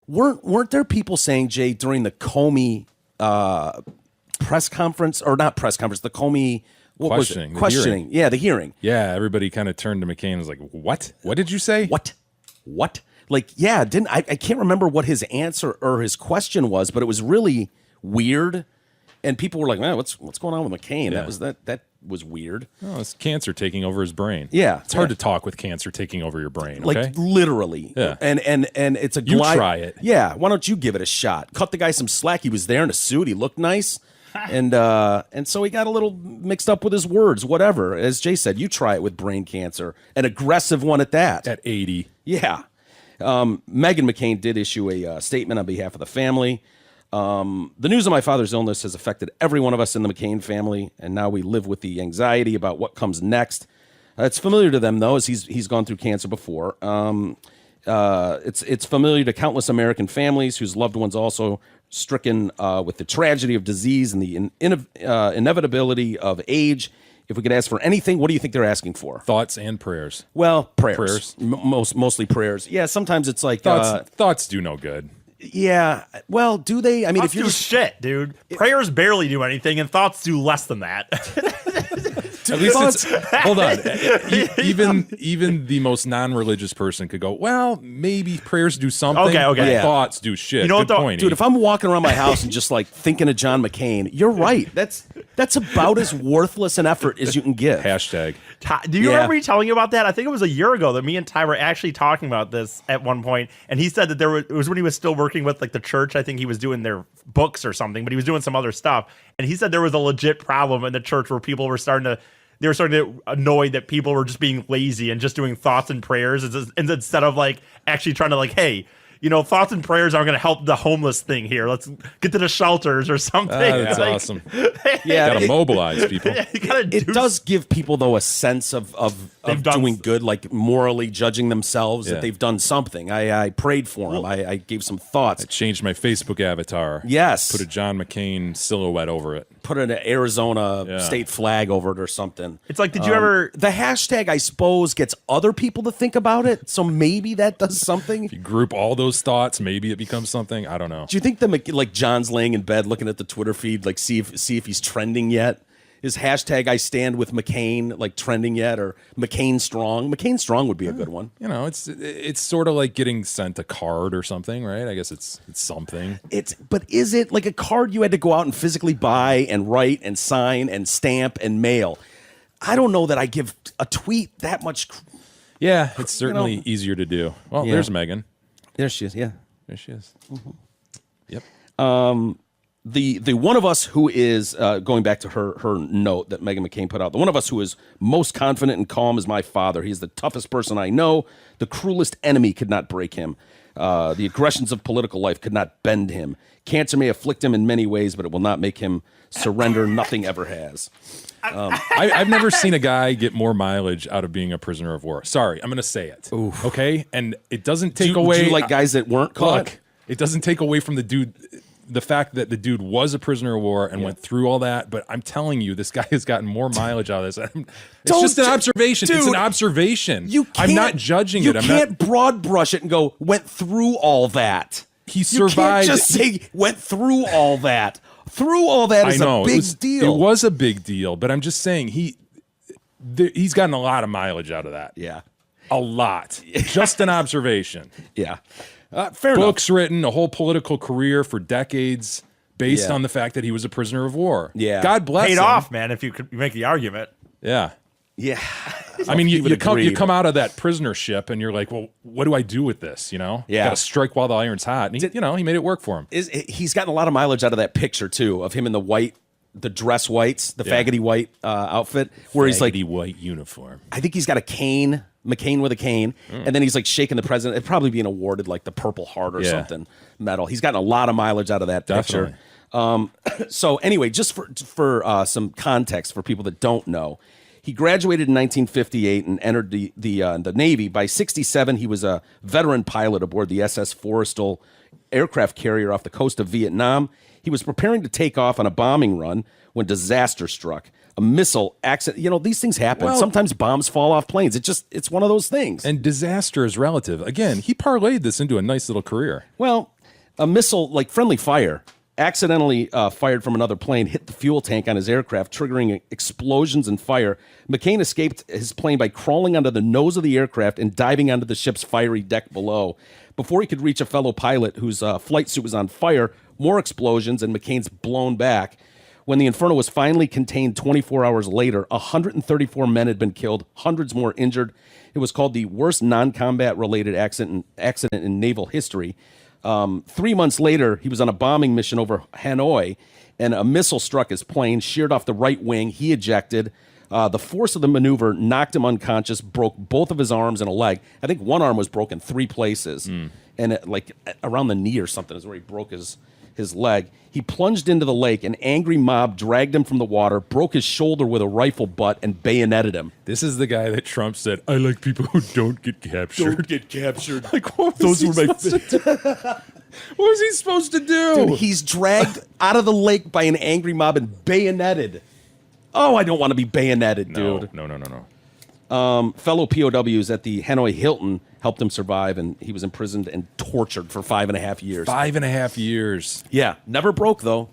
Weren't there people saying, Jay, during the Comey press conference, or not press conference, the Comey questioning. Yeah, the hearing. Yeah, everybody kind of turned to McCain and was like, what? What did you say? What? Like, yeah, I can't remember what his answer or his question was, but it was really weird. And people were like, man, what's going on with McCain? Yeah. That was weird. Oh, it's cancer taking over his brain. Yeah. It's hard to talk with cancer taking over your brain, okay? Like, literally. Yeah. And it's a You try it. Yeah, why don't you give it a shot? Cut the guy some slack. He was there in a suit. He looked nice. And so he got a little mixed up with his words, whatever. As Jay said, you try it with brain cancer. An aggressive one at that. At 80. Yeah. Meghan McCain did issue a statement on behalf of the family. The news of my father's illness has affected every one of us in the McCain family, and now we live with the anxiety about what comes next. It's familiar to them, though, as he's gone through cancer before. It's familiar to countless American families whose loved ones also stricken with the tragedy of disease and the inevitability of age. If we could ask for anything, what do you think they're asking for? Thoughts and prayers. Well, prayers. Mostly prayers. Yeah, sometimes it's like... Thoughts do no good. Yeah. Well, do they? I mean, thoughts if you do shit, dude. Prayers barely do anything, and thoughts do less than that. At least it's, hold on. Even the most non-religious person could go, well, maybe prayers do something. Okay. But Yeah. thoughts do shit. You know Good what, though? point, dude, E. if I'm walking around my house and just like thinking of John McCain, you're right. That's about as worthless an effort as you can give. Hashtag. Do you remember me telling you about that? I think it was a year ago that me and Ty were actually talking about this at one point, and he said that it was when he was still working with like the church. I think he was doing their books or something, but he was doing some other stuff, and he said there was a legit problem in the church where people were starting to get annoyed that people were just being lazy and just doing thoughts and prayers instead of like actually trying to like, hey, you know, thoughts and prayers aren't going to help the homeless thing here. Let's get to the shelters or something. That's like, awesome. Yeah, Gotta mobilize people. it does give people, though, a sense of doing good, like morally judging themselves that they've done something. I prayed for them. I gave some thoughts. I changed my Facebook avatar. Yes. Put a John McCain silhouette over it. Put an Arizona state flag over it or something. It's like, did you ever... The hashtag, I suppose, gets other people to think about it, so maybe that does something. If you group all those thoughts, maybe it becomes something. I don't know. Do you think like John's laying in bed looking at the Twitter feed, like see if he's trending yet? Is hashtag I stand with McCain like trending yet, or McCain strong? McCain strong would be a good one. You know, it's sort of like getting sent a card or something, right? I guess it's something. But is it like a card you had to go out and physically buy and write and sign and stamp and mail? I don't know that I give a tweet that much. Yeah, it's certainly easier to do. Well, there's Megan. There she is. Yeah, there she is. Mm-hmm. Yep. The one of us who is going back to her note that Meghan McCain put out, the one of us who is most confident and calm is my father. He's the toughest person I know. The cruelest enemy could not break him. The aggressions of political life could not bend him. Cancer may afflict him in many ways, but it will not make him surrender. Nothing ever has. I've never seen a guy get more mileage out of being a prisoner of war. Sorry, I'm going to say it. Oof. Okay? And it doesn't take away... Do you like guys that weren't caught? Look, it doesn't take away from the fact that the dude was a prisoner of war and went through all that, but I'm telling you, this guy has gotten more mileage out of this. It's just an observation. Dude, it's an observation. I'm not judging it. You can't broad brush it and go, went through all that. He survived. You can't just say, went through all that. Through all that is a big deal. It was a big deal, but I'm just saying he's gotten a lot of mileage out of that. Yeah. A lot. Just an observation. Yeah. Fair Books enough. written, a whole political career for decades based on the fact that he was a prisoner of war. Yeah. God bless him. Paid off, man, if you could make the argument. Yeah. Yeah. I mean, you come out of that prisonership and you're like, well, what do I do with this? You know? Yeah. Got to strike while the iron's hot. And he made it work for him. He's gotten a lot of mileage out of that picture, too, of him in the dress whites, the faggoty white outfit, where he's like... Faggoty white uniform. I think he's got a cane, McCain with a cane, and then he's like shaking the president. It'd probably being awarded like the Purple Heart or something medal. He's gotten a lot of mileage out of that picture. So anyway, just for some context for people that don't know, he graduated in 1958 and entered the Navy. By 1967, he was a veteran pilot aboard the SS Forrestal aircraft carrier off the coast of Vietnam. He was preparing to take off on a bombing run when disaster struck. A missile accident. You know, these things happen. Well, sometimes bombs fall off planes. It's one of those things. And disaster is relative. Again, he parlayed this into a nice little career. Well, A missile, like friendly fire, accidentally fired from another plane, hit the fuel tank on his aircraft, triggering explosions and fire. McCain escaped his plane by crawling onto the nose of the aircraft and diving onto the ship's fiery deck below. Before he could reach a fellow pilot whose flight suit was on fire, more explosions and McCain's blown back. When the inferno was finally contained 24 hours later, 134 men had been killed, hundreds more injured. It was called the worst non-combat related accident in naval history. 3 months later, he was on a bombing mission over Hanoi, and a missile struck his plane, sheared off the right wing. He ejected. The force of the maneuver knocked him unconscious, broke both of his arms and a leg. I think one arm was broken 3 places, and around the knee or something is where he broke his leg. He plunged into the lake. An angry mob dragged him from the water, broke his shoulder with a rifle butt, and bayoneted him. This is the guy that Trump said, I like people who don't get captured. Don't get captured. Like, what was Those were my What was he supposed to do? Dude, he's dragged out of the lake by an angry mob and bayoneted. Oh, I don't want to be bayoneted, dude. No. Fellow POWs at the Hanoi Hilton helped him survive, and he was imprisoned and tortured for 5.5 years. 5.5 years. Yeah, never broke, though.